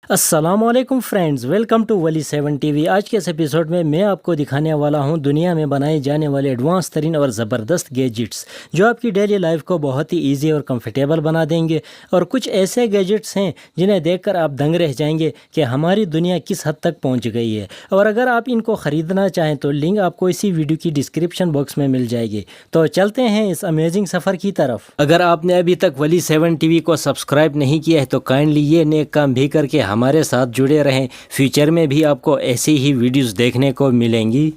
السلام علیکم friends, welcome to ولی 7 ٹی وی۔ آج کے اس ایپیسوڈ میں آپ کو دکھانے والا ہوں دنیا میں بنائے جانے والے ایڈوانس ترین اور زبردست گیجٹس جو آپ کی ڈیلی لائف کو بہت ہی ایزی اور کمفرٹیبل بنا دیں گے، اور کچھ ایسے گیجٹس ہیں جنہیں دیکھ کر آپ دنگ رہ جائیں گے کہ ہماری دنیا کس حد تک پہنچ گئی ہے۔ اور اگر آپ ان کو خریدنا چاہیں تو لنک آپ کو اسی ویڈیو کی ڈسکرپشن باکس میں مل جائے گی۔ تو چلتے ہیں اس امیزنگ سفر کی طرف۔ اگر آپ نے ابھی تک ولی 7 ٹی وی کو سبسکرائب نہیں کیا ہے تو کائنڈلی یہ نیک کام بھی کر کے ہمارے ساتھ جڑے رہیں۔ فیوچر میں بھی آپ کو ایسی ہی ویڈیوز دیکھنے کو ملیں گی۔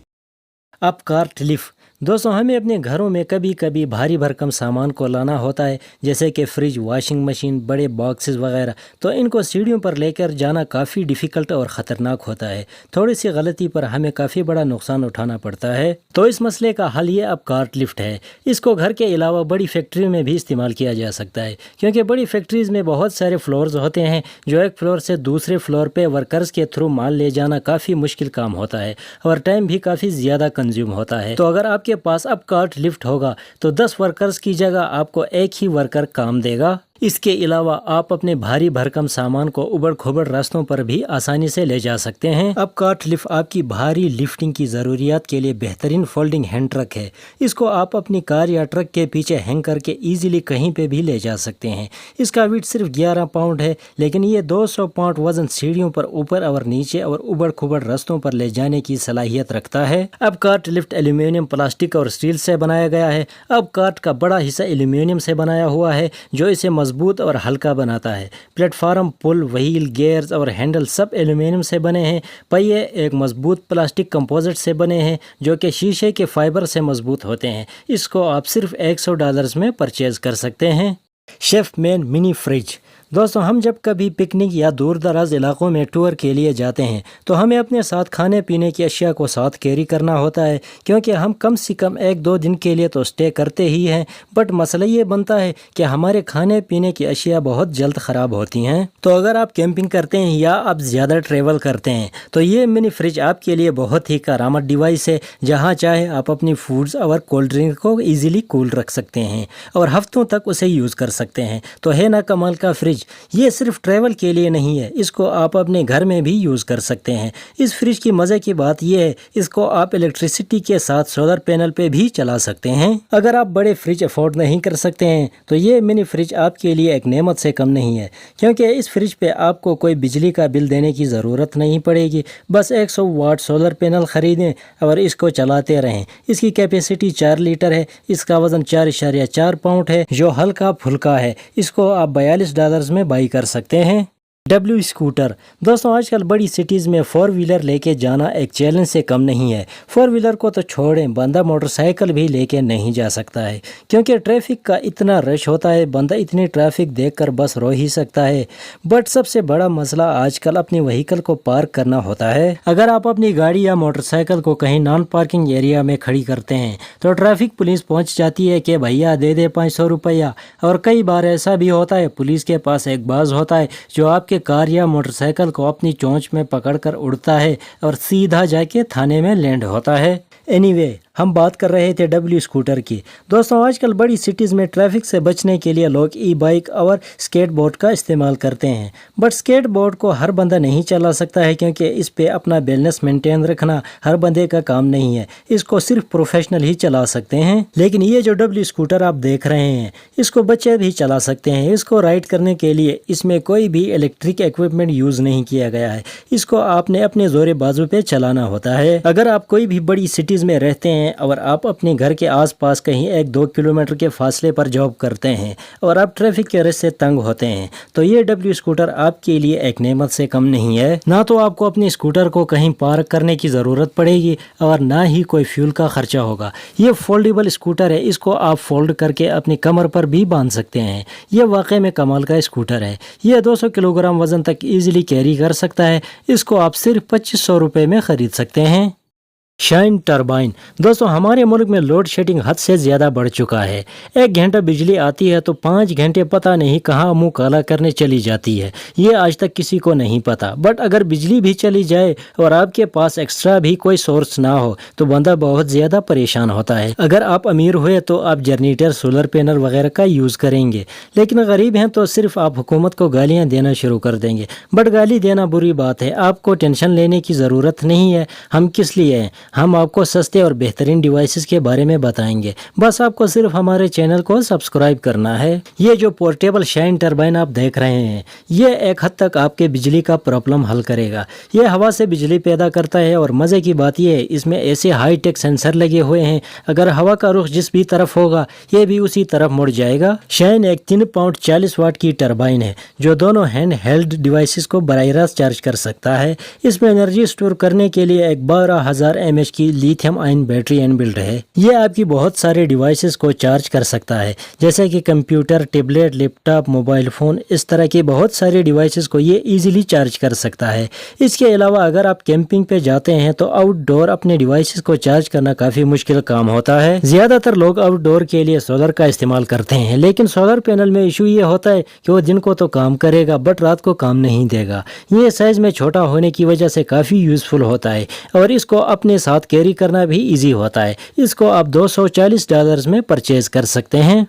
اپ کارٹ لفٹ دوستوں، ہمیں اپنے گھروں میں کبھی کبھی بھاری بھرکم سامان کو لانا ہوتا ہے، جیسے کہ فریج، واشنگ مشین، بڑے باکسز وغیرہ، تو ان کو سیڑھیوں پر لے کر جانا کافی ڈیفیکلٹ اور خطرناک ہوتا ہے۔ تھوڑی سی غلطی پر ہمیں کافی بڑا نقصان اٹھانا پڑتا ہے۔ تو اس مسئلے کا حل یہ اپ کارٹ لفٹ ہے۔ اس کو گھر کے علاوہ بڑی فیکٹریوں میں بھی استعمال کیا جا سکتا ہے، کیونکہ بڑی فیکٹریز میں بہت سارے فلورز ہوتے ہیں جو ایک فلور سے دوسرے فلور پہ ورکرز کے تھرو مال لے جانا کافی مشکل کام ہوتا ہے، اور ٹائم بھی کافی زیادہ کنزیوم ہوتا ہے۔ تو اگر آپ کے پاس اپ کارٹ لفٹ ہوگا تو 10 ورکرز کی جگہ آپ کو ایک ہی ورکر کام دے گا۔ اس کے علاوہ آپ اپنے بھاری بھرکم سامان کو ابڑ کھبڑ راستوں پر بھی آسانی سے لے جا سکتے ہیں۔ اپ کارٹ لفٹ آپ کی بھاری لفٹنگ کی ضروریات کے لیے بہترین فولڈنگ ہینڈ ٹرک ہے۔ اس کو آپ اپنی کار یا ٹرک کے پیچھے ہینگ کر کے ایزیلی کہیں پہ بھی لے جا سکتے ہیں۔ اس کا ویٹ صرف 11 پاؤنڈ ہے، لیکن یہ 200 پاؤنڈ وزن سیڑھیوں پر اوپر اور نیچے اور ابڑ کھبڑ راستوں پر لے جانے کی صلاحیت رکھتا ہے۔ اپ کارٹ لفٹ ایلومینیم، پلاسٹک اور اسٹیل سے بنایا گیا ہے۔ اپ کارٹ کا بڑا حصہ ایلومینیم سے بنایا ہوا ہے، جو اسے مضبوط اور ہلکا بناتا ہے۔ پلیٹ فارم، پل، وہیل، گیئرز اور ہینڈل سب ایلومینیم سے بنے ہیں۔ پہیے ایک مضبوط پلاسٹک کمپوزٹ سے بنے ہیں جو کہ شیشے کے فائبر سے مضبوط ہوتے ہیں۔ اس کو آپ صرف $100 میں پرچیز کر سکتے ہیں۔ شیف مین منی فریج دوستوں، ہم جب کبھی پکنک یا دور دراز علاقوں میں ٹور کے لیے جاتے ہیں تو ہمیں اپنے ساتھ کھانے پینے کی اشیاء کو ساتھ کیری کرنا ہوتا ہے، کیونکہ ہم کم سے کم 1-2 دن کے لیے تو اسٹے کرتے ہی ہیں۔ بٹ مسئلہ یہ بنتا ہے کہ ہمارے کھانے پینے کی اشیاء بہت جلد خراب ہوتی ہیں۔ تو اگر آپ کیمپنگ کرتے ہیں یا آپ زیادہ ٹریول کرتے ہیں تو یہ منی فریج آپ کے لیے بہت ہی کارآمد ڈیوائس ہے، جہاں چاہے آپ اپنی فوڈز اور کولڈ ڈرنک کو ایزیلی کول رکھ سکتے ہیں اور ہفتوں تک اسے یوز کر سکتے ہیں۔ تو ہے نا کمال کا فریج۔ یہ صرف ٹریول کے لیے نہیں ہے، اس کو آپ اپنے گھر میں بھی یوز کر سکتے ہیں۔ اس فریج کی مزے کی بات یہ ہے، اس کو آپ الیکٹریسٹی کے ساتھ سولر پینل پہ بھی چلا سکتے ہیں۔ اگر آپ بڑے فریج افورڈ نہیں کر سکتے ہیں تو یہ منی فریج آپ کے لیے ایک نعمت سے کم نہیں ہے، کیونکہ اس فریج پہ آپ کو کوئی بجلی کا بل دینے کی ضرورت نہیں پڑے گی۔ بس 100 واٹ سولر پینل خریدیں اور اس کو چلاتے رہیں۔ اس کی کیپیسٹی 4 لیٹر ہے، اس کا وزن 4.4 پاؤنڈ ہے، جو ہلکا پھلکا ہے۔ اس کو آپ $42 میں بائی کر سکتے ہیں۔ ڈبلیو اسکوٹر دوستوں، آج کل بڑی سٹیز میں 4 ویلر لے کے جانا ایک چیلنج سے کم نہیں ہے۔ 4 ویلر کو تو چھوڑیں، بندہ موٹر سائیکل بھی لے کے نہیں جا سکتا ہے، کیونکہ ٹریفک کا اتنا رش ہوتا ہے، بندہ اتنی ٹریفک دیکھ کر بس رو ہی سکتا ہے۔ بٹ سب سے بڑا مسئلہ آج کل اپنی وہیکل کو پارک کرنا ہوتا ہے۔ اگر آپ اپنی گاڑی یا موٹر سائیکل کو کہیں نان پارکنگ ایریا میں کھڑی کرتے ہیں تو ٹریفک پولیس پہنچ جاتی ہے کہ بھیا دے دے 500 روپیہ، اور کئی بار ایسا بھی ہوتا ہے پولیس کے پاس ایک باز ہوتا ہے جو آپ کے کار یا موٹر سائیکل کو اپنی چونچ میں پکڑ کر اڑتا ہے اور سیدھا جا کے تھانے میں لینڈ ہوتا ہے۔ ہم بات کر رہے تھے ڈبلیو اسکوٹر کی۔ دوستوں، آج کل بڑی سٹیز میں ٹریفک سے بچنے کے لیے لوگ ای بائک اور اسکیٹ بورڈ کا استعمال کرتے ہیں، بٹ اسکیٹ بورڈ کو ہر بندہ نہیں چلا سکتا ہے، کیونکہ اس پہ اپنا بیلنس مینٹین رکھنا ہر بندے کا کام نہیں ہے۔ اس کو صرف پروفیشنل ہی چلا سکتے ہیں۔ لیکن یہ جو ڈبلیو اسکوٹر آپ دیکھ رہے ہیں، اس کو بچے بھی چلا سکتے ہیں۔ اس کو رائڈ کرنے کے لیے اس میں کوئی بھی الیکٹرک ایکوپمنٹ یوز نہیں کیا گیا ہے، اس کو آپ نے اپنے زور بازو پہ چلانا ہوتا ہے۔ اگر آپ کوئی بھی بڑی سٹیز میں رہتے ہیں اور آپ اپنے گھر کے آس پاس کہیں 1-2 کلومیٹر کے فاصلے پر جاب کرتے ہیں اور آپ ٹریفک کے رش سے تنگ ہوتے ہیں تو یہ ڈبلیو اسکوٹر آپ کے لیے ایک نعمت سے کم نہیں ہے۔ نہ تو آپ کو اپنی اسکوٹر کو کہیں پارک کرنے کی ضرورت پڑے گی اور نہ ہی کوئی فیول کا خرچہ ہوگا۔ یہ فولڈیبل اسکوٹر ہے، اس کو آپ فولڈ کر کے اپنی کمر پر بھی باندھ سکتے ہیں۔ یہ واقعی میں کمال کا اسکوٹر ہے۔ یہ 200 کلو گرام وزن تک ایزیلی کیری کر سکتا ہے۔ اس کو آپ صرف $2500 میں خرید سکتے ہیں۔ Shine turbine. دوستوں ہمارے ملک میں لوڈ شیڈنگ حد سے زیادہ بڑھ چکا ہے۔ 1 گھنٹہ بجلی آتی ہے تو 5 گھنٹے پتہ نہیں کہاں منہ کالا کرنے چلی جاتی ہے، یہ آج تک کسی کو نہیں پتا۔ بٹ اگر بجلی بھی چلی جائے اور آپ کے پاس ایکسٹرا بھی کوئی سورس نہ ہو تو بندہ بہت زیادہ پریشان ہوتا ہے۔ اگر آپ امیر ہوئے تو آپ جنریٹر، سولر پینل وغیرہ کا یوز کریں گے، لیکن غریب ہیں تو صرف آپ حکومت کو گالیاں دینا شروع کر دیں گے۔ بٹ گالی دینا بری بات ہے، آپ کو ٹینشن لینے کی ضرورت نہیں ہے۔ ہم کس لیے ہیں؟ ہم آپ کو سستے اور بہترین ڈیوائسز کے بارے میں بتائیں گے، بس آپ کو صرف ہمارے چینل کو سبسکرائب کرنا ہے۔ یہ جو پورٹیبل شائن ٹربائن آپ دیکھ رہے ہیں، یہ ایک حد تک آپ کے بجلی کا پرابلم حل کرے گا۔ یہ ہوا سے بجلی پیدا کرتا ہے اور مزے کی بات یہ ہے اس میں ایسے ہائی ٹیک سینسر لگے ہوئے ہیں، اگر ہوا کا رخ جس بھی طرف ہوگا یہ بھی اسی طرف مڑ جائے گا۔ شائن ایک 3 پاؤنڈ 40 واٹ کی ٹربائن ہے جو دونوں ہینڈ ہیلڈ ڈیوائسز کو براہ راست چارج کر سکتا ہے۔ اس میں انرجی اسٹور کرنے کے لیے ایک 12,000 mAh کی لیتھیم آئن بیٹری ان بلڈ ہے۔ یہ آپ کی بہت سارے ڈیوائسز کو چارج کر سکتا ہے، جیسے کہ کمپیوٹر، ٹیبلیٹ، لیپ ٹاپ، موبائل فون، اس طرح کے بہت سارے ڈیوائسز کو یہ ایزیلی چارج کر سکتا ہے۔ اس کے علاوہ اگر آپ کیمپنگ پہ جاتے ہیں تو آؤٹ ڈور اپنے ڈیوائسز کو چارج کرنا کافی مشکل کام ہوتا ہے۔ زیادہ تر لوگ آؤٹ ڈور کے لیے سولر کا استعمال کرتے ہیں، لیکن سولر پینل میں ایشو یہ ہوتا ہے کہ وہ دن کو تو کام کرے گا بٹ رات کو کام نہیں دے گا۔ یہ سائز میں چھوٹا ہونے کی وجہ سے کافی یوزفل ہوتا ہے اور اس کو اپنے ساتھ کیری کرنا بھی ایزی ہوتا ہے۔ اس کو آپ $240 میں پرچیز کر سکتے ہیں۔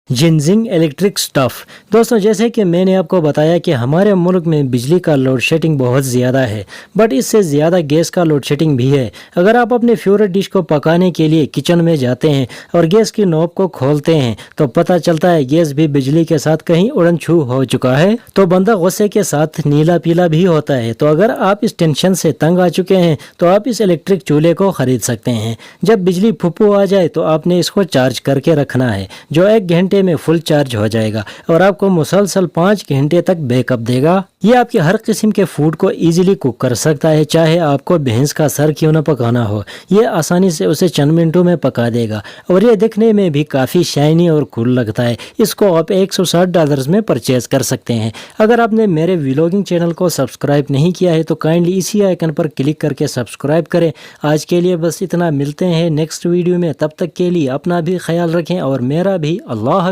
جنزنگ الیکٹرک سٹف۔ دوستوں جیسے کہ میں نے آپ کو بتایا کہ ہمارے ملک میں بجلی کا لوڈ شیڈنگ بہت زیادہ ہے، بٹ اس سے زیادہ گیس کا لوڈ شیڈنگ بھی ہے۔ اگر آپ اپنے فیورٹ ڈش کو پکانے کے لیے کچن میں جاتے ہیں اور گیس کی نوب کو کھولتے ہیں تو پتہ چلتا ہے گیس بھی بجلی کے ساتھ کہیں اڑن چھو ہو چکا ہے، تو بندہ غصے کے ساتھ نیلا پیلا بھی ہوتا ہے۔ تو اگر آپ اس ٹینشن سے تنگ آ چکے ہیں تو آپ اس الیکٹرک چولہے کو خرید سکتے ہیں۔ جب بجلی پھپھو آ جائے تو آپ نے اس کو چارج کر کے رکھنا ہے، جو 1 گھنٹے میں فل چارج ہو جائے گا اور آپ کو مسلسل 5 گھنٹے تک بیک اپ دے گا۔ یہ آپ کے ہر قسم کے فوڈ کو ایزیلی کوک کر سکتا ہے، چاہے آپ کو بھینس کا سر کیوں نہ پکانا ہو، یہ آسانی سے اسے چند منٹوں میں پکا دے گا اور یہ دیکھنے میں بھی کافی شائنی اور کول لگتا ہے۔ اس کو آپ $160 میں پرچیز کر سکتے ہیں۔ اگر آپ نے میرے ویلوگنگ چینل کو سبسکرائب نہیں کیا ہے تو کائنڈلی اسی آئیکن پر کلک کر کے سبسکرائب کریں۔ آج کے لیے بس اتنا، ملتے ہیں نیکسٹ ویڈیو میں، تب تک کے لیے اپنا بھی خیال رکھیں اور میرا بھی۔ اللہ حافظ۔